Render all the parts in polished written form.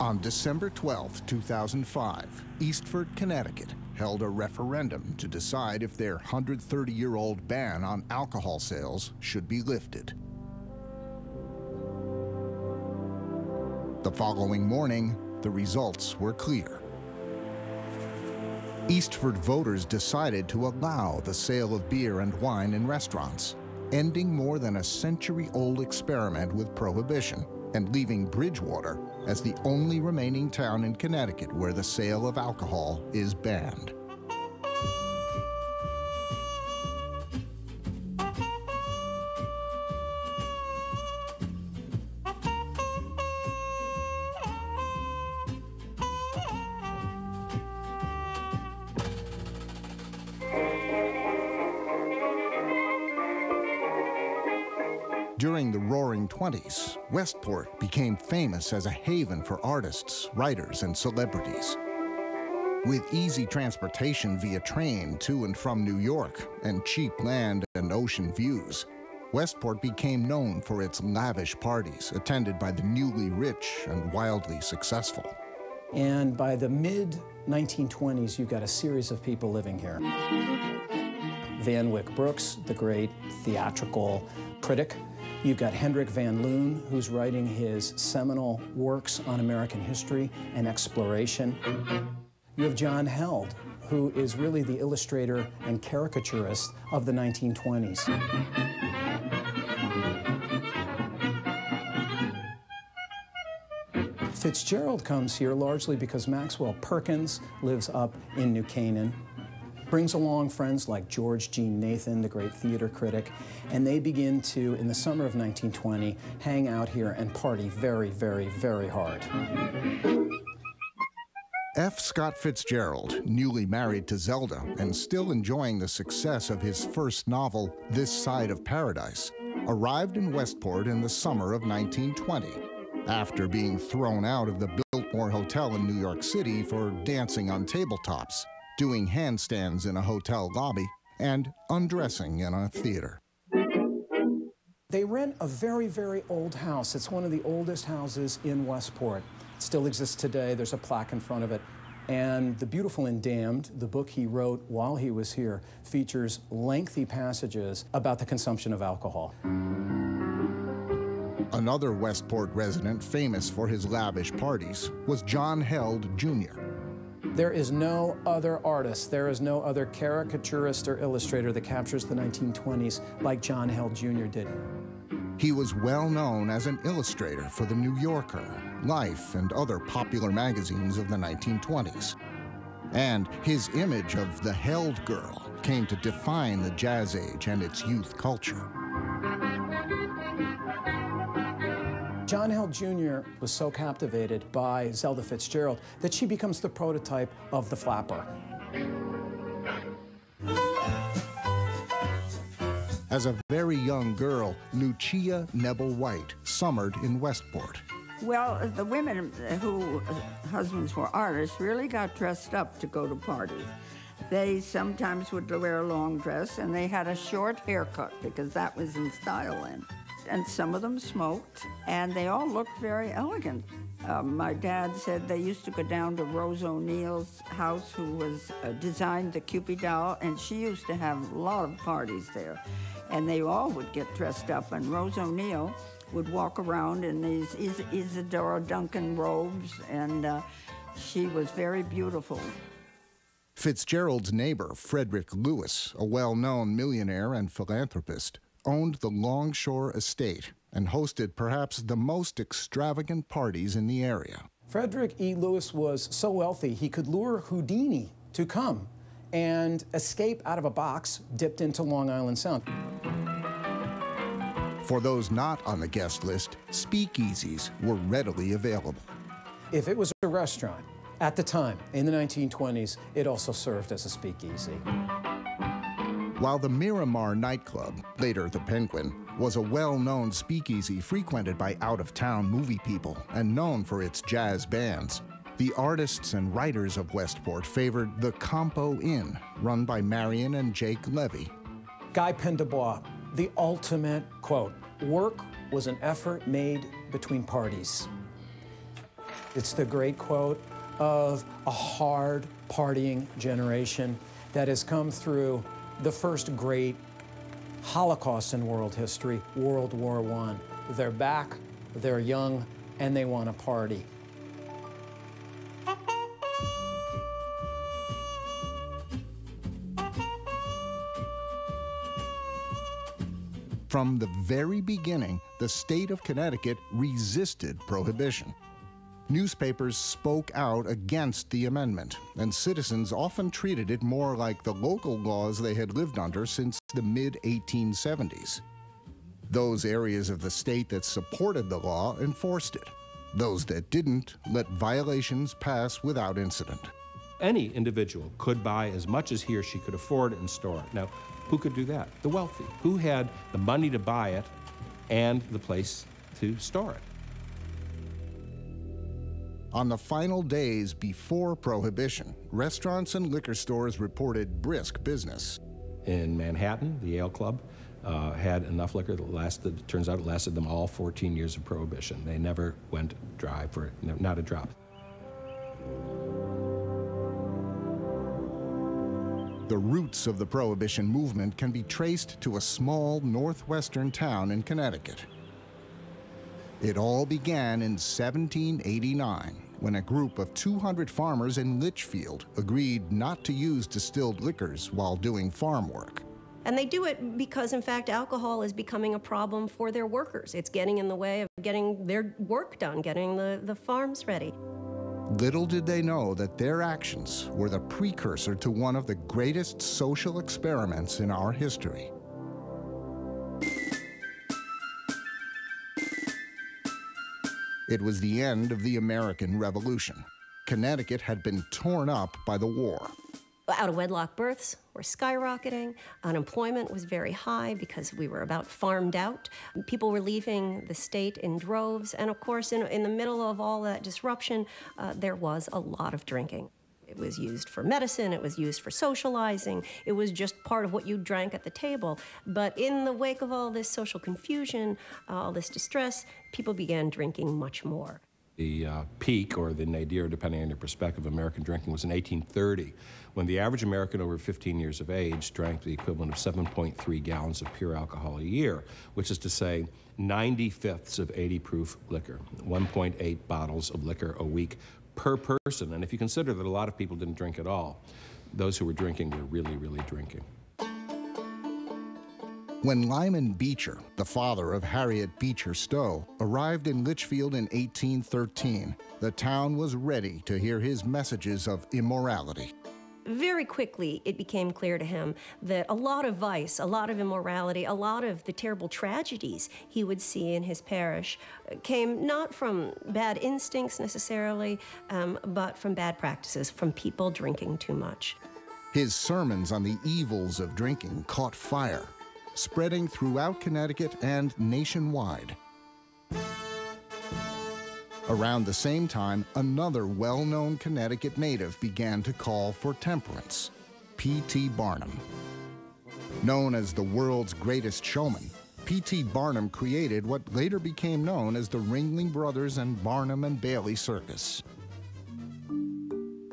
On December 12, 2005, Eastford, Connecticut held a referendum to decide if their 130-year-old ban on alcohol sales should be lifted. The following morning, the results were clear. Eastford voters decided to allow the sale of beer and wine in restaurants, ending more than a century-old experiment with Prohibition and leaving Bridgewater as the only remaining town in Connecticut where the sale of alcohol is banned. During the Roaring '20s, Westport became famous as a haven for artists, writers, and celebrities. With easy transportation via train to and from New York and cheap land and ocean views, Westport became known for its lavish parties attended by the newly rich and wildly successful. And by the mid-1920s, you've got a series of people living here. Van Wyck Brooks, the great theatrical critic. You've got Hendrik van Loon, who's writing his seminal works on American history and exploration. You have John Held, who is really the illustrator and caricaturist of the 1920s. Fitzgerald comes here largely because Maxwell Perkins lives up in New Canaan. Brings along friends like George Jean Nathan, the great theater critic, and they begin to, in the summer of 1920, hang out here and party very, very, very hard. F. Scott Fitzgerald, newly married to Zelda and still enjoying the success of his first novel, This Side of Paradise, arrived in Westport in the summer of 1920, after being thrown out of the Biltmore Hotel in New York City for dancing on tabletops, doing handstands in a hotel lobby, and undressing in a theater. They rent a very, very old house. It's one of the oldest houses in Westport. It still exists today. There's a plaque in front of it. And The Beautiful and Damned, the book he wrote while he was here, features lengthy passages about the consumption of alcohol. Another Westport resident famous for his lavish parties was John Held, Jr. There is no other artist, there is no other caricaturist or illustrator that captures the 1920s like John Held Jr. did. He was well known as an illustrator for The New Yorker, Life, and other popular magazines of the 1920s. And his image of the Held girl came to define the Jazz Age and its youth culture. John Held Jr. was so captivated by Zelda Fitzgerald that she becomes the prototype of the flapper. As a very young girl, Lucia Nebel White summered in Westport. Well, the women whose husbands were artists really got dressed up to go to parties. They sometimes would wear a long dress, and they had a short haircut because that was in style then. And some of them smoked, and they all looked very elegant. My dad said they used to go down to Rose O'Neill's house, who was designed the Cupid doll, and she used to have a lot of parties there. And they all would get dressed up, and Rose O'Neill would walk around in these Isadora Duncan robes, and she was very beautiful. Fitzgerald's neighbor, Frederick Lewis, a well-known millionaire and philanthropist, owned the Longshore Estate and hosted perhaps the most extravagant parties in the area. Frederick E. Lewis was so wealthy he could lure Houdini to come and escape out of a box dipped into Long Island Sound. For those not on the guest list, speakeasies were readily available. If it was a restaurant, at the time, in the 1920s, it also served as a speakeasy. While the Miramar nightclub, later the Penguin, was a well-known speakeasy frequented by out-of-town movie people and known for its jazz bands, the artists and writers of Westport favored the Campo Inn, run by Marion and Jake Levy. Guy Pendabois, the ultimate quote, "Work was an effort made between parties." It's the great quote of a hard partying generation that has come through the first great Holocaust in world history, World War I. They're back, they're young, and they want to party. From the very beginning, the state of Connecticut resisted Prohibition. Newspapers spoke out against the amendment, and citizens often treated it more like the local laws they had lived under since the mid-1870s. Those areas of the state that supported the law enforced it. Those that didn't let violations pass without incident. Any individual could buy as much as he or she could afford and store it. Now, who could do that? The wealthy. Who had the money to buy it and the place to store it? On the final days before Prohibition, restaurants and liquor stores reported brisk business. In Manhattan, the Ale Club had enough liquor that lasted, it turns out it lasted them all 14 years of Prohibition. They never went dry for not a drop. The roots of the Prohibition movement can be traced to a small northwestern town in Connecticut. It all began in 1789, when a group of 200 farmers in Litchfield agreed not to use distilled liquors while doing farm work. And they do it because, in fact, alcohol is becoming a problem for their workers. It's getting in the way of getting their work done, getting the farms ready. Little did they know that their actions were the precursor to one of the greatest social experiments in our history. It was the end of the American Revolution. Connecticut had been torn up by the war. Out-of-wedlock births were skyrocketing. Unemployment was very high because we were about farmed out. People were leaving the state in droves. And of course, in the middle of all that disruption, there was a lot of drinking. It was used for medicine, it was used for socializing, it was just part of what you drank at the table. But in the wake of all this social confusion, all this distress, people began drinking much more. The peak, or the nadir, depending on your perspective, of American drinking was in 1830, when the average American over 15 years of age drank the equivalent of 7.3 gallons of pure alcohol a year, which is to say 90/5 of 80-proof liquor, 1.8 bottles of liquor a week per person. And if you consider that a lot of people didn't drink at all, those who were drinking were really, really drinking. When Lyman Beecher, the father of Harriet Beecher Stowe, arrived in Litchfield in 1813, the town was ready to hear his messages of immorality. Very quickly, it became clear to him that a lot of vice, a lot of immorality, a lot of the terrible tragedies he would see in his parish came not from bad instincts necessarily, but from bad practices, from people drinking too much. His sermons on the evils of drinking caught fire, spreading throughout Connecticut and nationwide. Around the same time, another well-known Connecticut native began to call for temperance, P.T. Barnum. Known as the world's greatest showman, P.T. Barnum created what later became known as the Ringling Brothers and Barnum and Bailey Circus.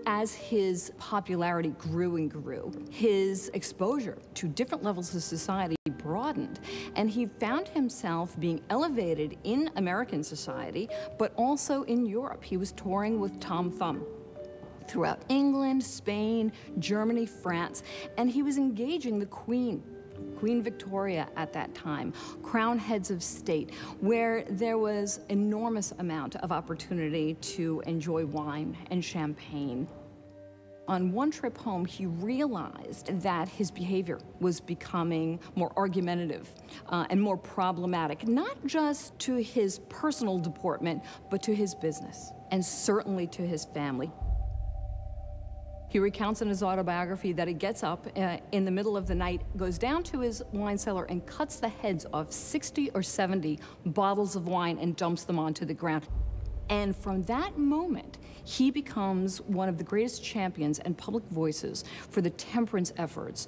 As his popularity grew and grew, his exposure to different levels of society broadened, and he found himself being elevated in American society, but also in Europe. He was touring with Tom Thumb throughout England, Spain, Germany, France, and he was engaging the Queen Victoria at that time, crown heads of state, where there was enormous amount of opportunity to enjoy wine and champagne. On one trip home, he realized that his behavior was becoming more argumentative and more problematic, not just to his personal deportment, but to his business, and certainly to his family. He recounts in his autobiography that he gets up in the middle of the night, goes down to his wine cellar and cuts the heads off 60 or 70 bottles of wine and dumps them onto the ground. And from that moment, he becomes one of the greatest champions and public voices for the temperance efforts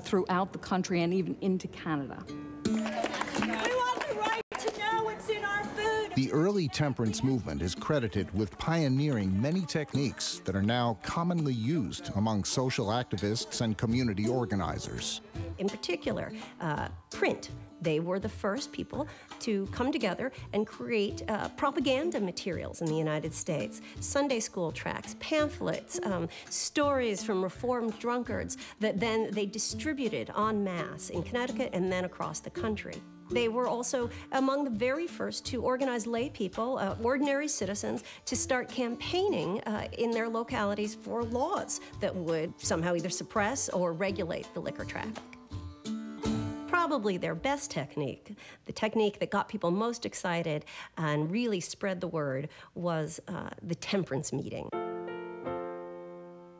throughout the country and even into Canada. We want the right to know what's in our food. The early temperance movement is credited with pioneering many techniques that are now commonly used among social activists and community organizers. In particular, print. They were the first people to come together and create propaganda materials in the United States. Sunday school tracts, pamphlets, stories from reformed drunkards that then they distributed en masse in Connecticut and then across the country. They were also among the very first to organize lay people, ordinary citizens, to start campaigning in their localities for laws that would somehow either suppress or regulate the liquor traffic. Probably their best technique, the technique that got people most excited and really spread the word, was the temperance meeting.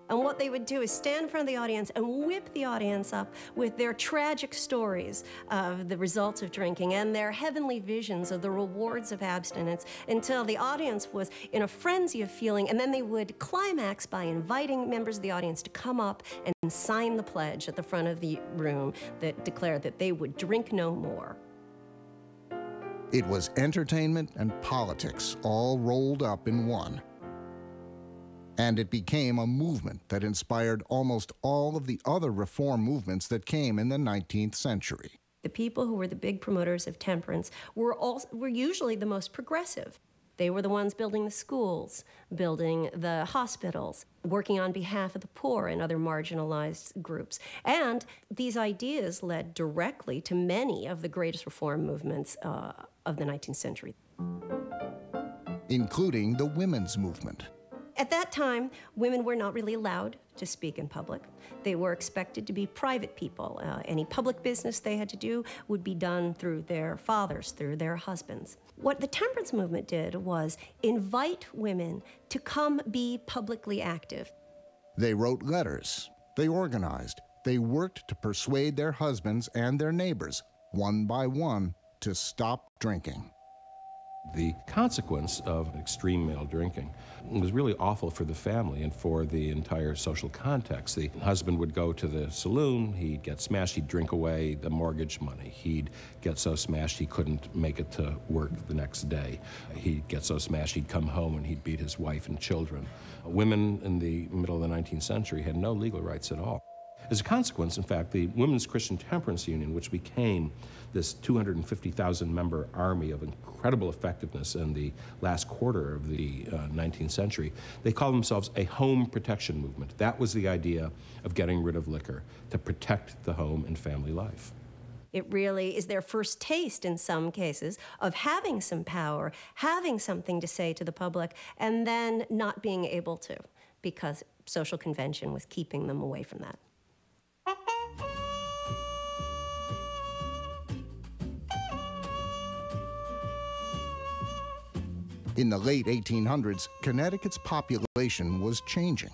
And what they would do is stand in front of the audience and whip the audience up with their tragic stories of the results of drinking and their heavenly visions of the rewards of abstinence until the audience was in a frenzy of feeling, and then they would climax by inviting members of the audience to come up and sign the pledge at the front of the room that declared that they would drink no more. It was entertainment and politics all rolled up in one. And it became a movement that inspired almost all of the other reform movements that came in the 19th century. The people who were the big promoters of temperance were usually the most progressive. They were the ones building the schools, building the hospitals, working on behalf of the poor and other marginalized groups. And these ideas led directly to many of the greatest reform movements of the 19th century. Including the women's movement. At that time, women were not really allowed to speak in public. They were expected to be private people. Any public business they had to do would be done through their fathers, through their husbands. What the temperance movement did was invite women to come be publicly active. They wrote letters, they organized, they worked to persuade their husbands and their neighbors, one by one, to stop drinking. The consequence of extreme male drinking was really awful for the family and for the entire social context. The husband would go to the saloon, he'd get smashed, he'd drink away the mortgage money. He'd get so smashed he couldn't make it to work the next day. He'd get so smashed he'd come home and he'd beat his wife and children. Women in the middle of the 19th century had no legal rights at all. As a consequence, in fact, the Women's Christian Temperance Union, which became this 250,000-member army of incredible effectiveness in the last quarter of the 19th century, they called themselves a home protection movement. That was the idea of getting rid of liquor, to protect the home and family life. It really is their first taste, in some cases, of having some power, having something to say to the public, and then not being able to, because social convention was keeping them away from that. In the late 1800s, Connecticut's population was changing.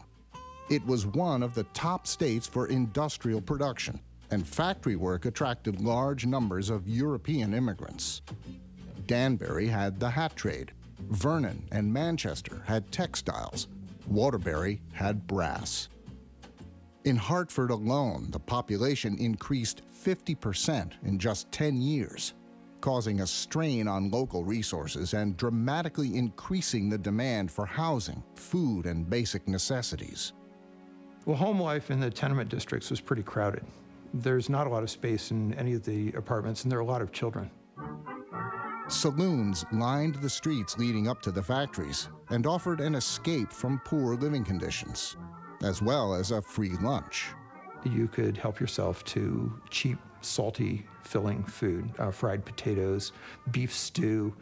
It was one of the top states for industrial production, and factory work attracted large numbers of European immigrants. Danbury had the hat trade. Vernon and Manchester had textiles. Waterbury had brass. In Hartford alone, the population increased 50% in just 10 years. Causing a strain on local resources and dramatically increasing the demand for housing, food, and basic necessities. Well, home life in the tenement districts was pretty crowded. There's not a lot of space in any of the apartments, and there are a lot of children. Saloons lined the streets leading up to the factories and offered an escape from poor living conditions, as well as a free lunch. You could help yourself to cheap, salty, filling food, fried potatoes, beef stew.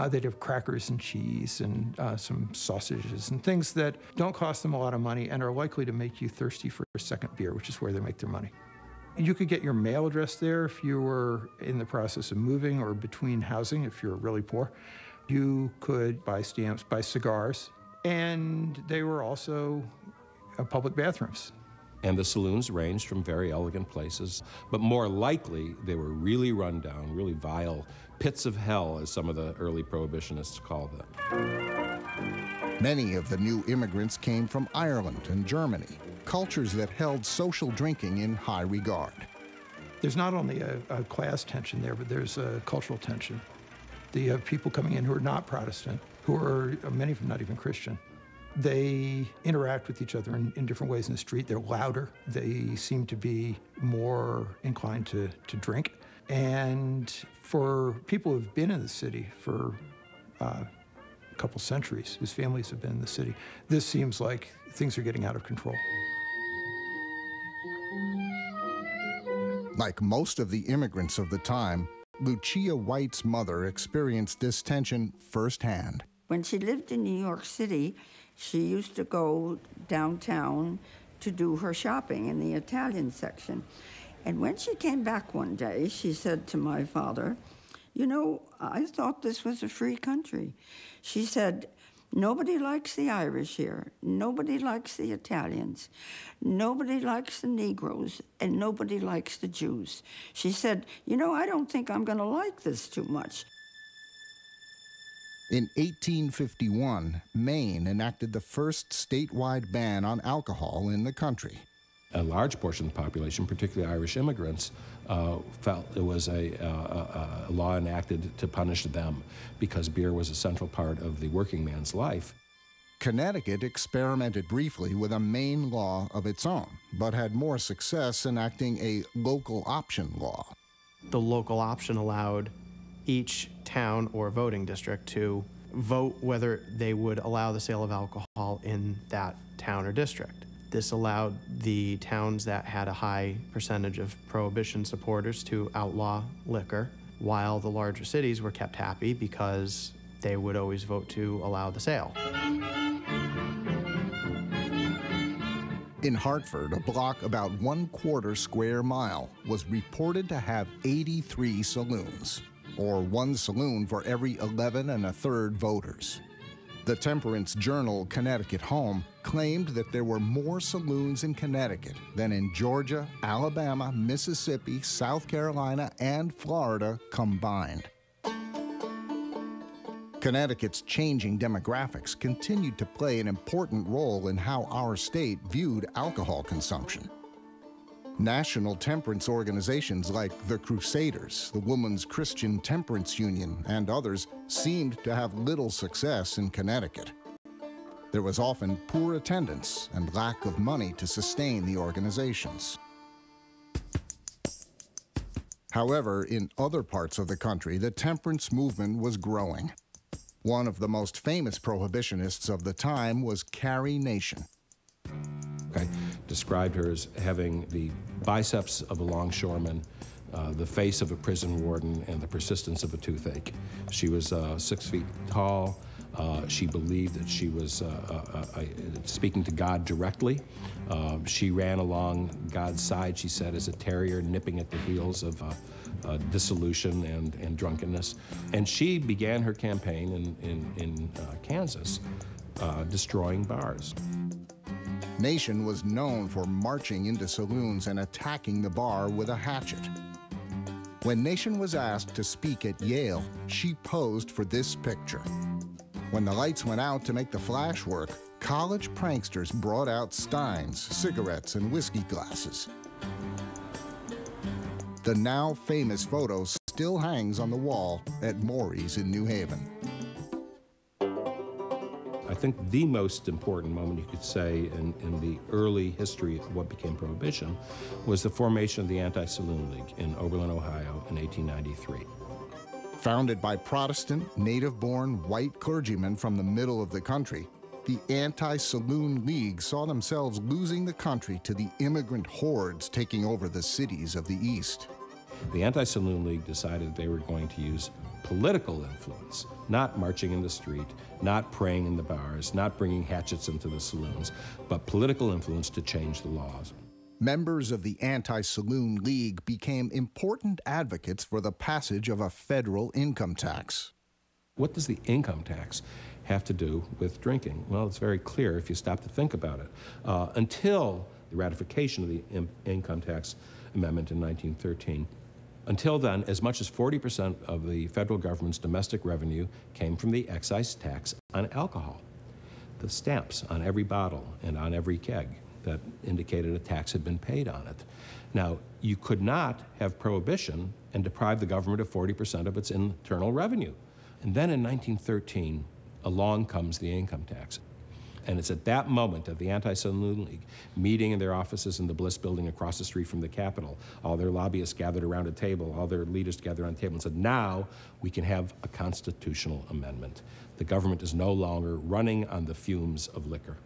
They'd have crackers and cheese and some sausages and things that don't cost them a lot of money and are likely to make you thirsty for a second beer, which is where they make their money. You could get your mail addressed there if you were in the process of moving or between housing, if you're really poor. You could buy stamps, buy cigars, and they were also public bathrooms. And the saloons ranged from very elegant places, but more likely they were really run down, really vile pits of hell, as some of the early prohibitionists called them. Many of the new immigrants came from Ireland and Germany, cultures that held social drinking in high regard. There's not only a class tension there, but there's a cultural tension. You have people coming in who are not Protestant, who are, many of them not even Christian. They interact with each other in different ways in the street. They're louder. They seem to be more inclined to drink. And for people who've been in the city for a couple centuries, whose families have been in the city, this seems like things are getting out of control. Like most of the immigrants of the time, Lucia White's mother experienced this tension firsthand. When she lived in New York City, she used to go downtown to do her shopping in the Italian section. And when she came back one day, she said to my father, "You know, I thought this was a free country." She said, "Nobody likes the Irish here. Nobody likes the Italians. Nobody likes the Negroes, and nobody likes the Jews." She said, "You know, I don't think I'm going to like this too much." In 1851, Maine enacted the first statewide ban on alcohol in the country. A large portion of the population, particularly Irish immigrants, felt it was a law enacted to punish them because beer was a central part of the working man's life. Connecticut experimented briefly with a Maine law of its own, but had more success enacting a local option law. The local option allowed each town or voting district to vote whether they would allow the sale of alcohol in that town or district. This allowed the towns that had a high percentage of Prohibition supporters to outlaw liquor, while the larger cities were kept happy because they would always vote to allow the sale. In Hartford, a block about 1/4 square mile was reported to have 83 saloons, or one saloon for every 11 1/3 voters. The temperance journal Connecticut Home claimed that there were more saloons in Connecticut than in Georgia, Alabama, Mississippi, South Carolina, and Florida combined. Connecticut's changing demographics continued to play an important role in how our state viewed alcohol consumption. National temperance organizations like the Crusaders, the Women's Christian Temperance Union, and others seemed to have little success in Connecticut. There was often poor attendance and lack of money to sustain the organizations. However, in other parts of the country, the temperance movement was growing. One of the most famous prohibitionists of the time was Carrie Nation. I described her as having the biceps of a longshoreman, the face of a prison warden, and the persistence of a toothache. She was 6 feet tall. She believed that she was speaking to God directly. She ran along God's side, she said, as a terrier nipping at the heels of dissolution and drunkenness. And she began her campaign in Kansas, destroying bars. Nation was known for marching into saloons and attacking the bar with a hatchet. When Nation was asked to speak at Yale, she posed for this picture. When the lights went out to make the flash work, college pranksters brought out steins, cigarettes, and whiskey glasses. The now famous photo still hangs on the wall at Morey's in New Haven. I think the most important moment, you could say, in the early history of what became Prohibition was the formation of the Anti-Saloon League in Oberlin, Ohio in 1893. Founded by Protestant, native-born white clergymen from the middle of the country, the Anti-Saloon League saw themselves losing the country to the immigrant hordes taking over the cities of the East. The Anti-Saloon League decided they were going to use political influence, not marching in the street, not praying in the bars, not bringing hatchets into the saloons, but political influence to change the laws. Members of the Anti-Saloon League became important advocates for the passage of a federal income tax. What does the income tax have to do with drinking? Well, it's very clear if you stop to think about it. Until the ratification of the income tax amendment in 1913, until then, as much as 40% of the federal government's domestic revenue came from the excise tax on alcohol. The stamps on every bottle and on every keg that indicated a tax had been paid on it. Now, you could not have prohibition and deprive the government of 40% of its internal revenue. And then in 1913, along comes the income tax. And it's at that moment that the Anti-Saloon League, meeting in their offices in the Bliss Building across the street from the Capitol, all their lobbyists gathered around a table, all their leaders gathered around a table and said, now we can have a constitutional amendment. The government is no longer running on the fumes of liquor.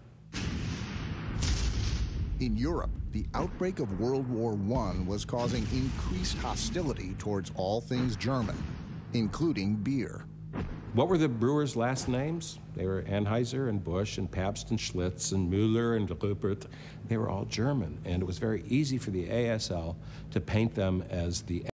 In Europe, the outbreak of World War I was causing increased hostility towards all things German, including beer. What were the brewers' last names? They were Anheuser and Busch and Pabst and Schlitz and Müller and Rupert. They were all German, and it was very easy for the ASL to paint them as the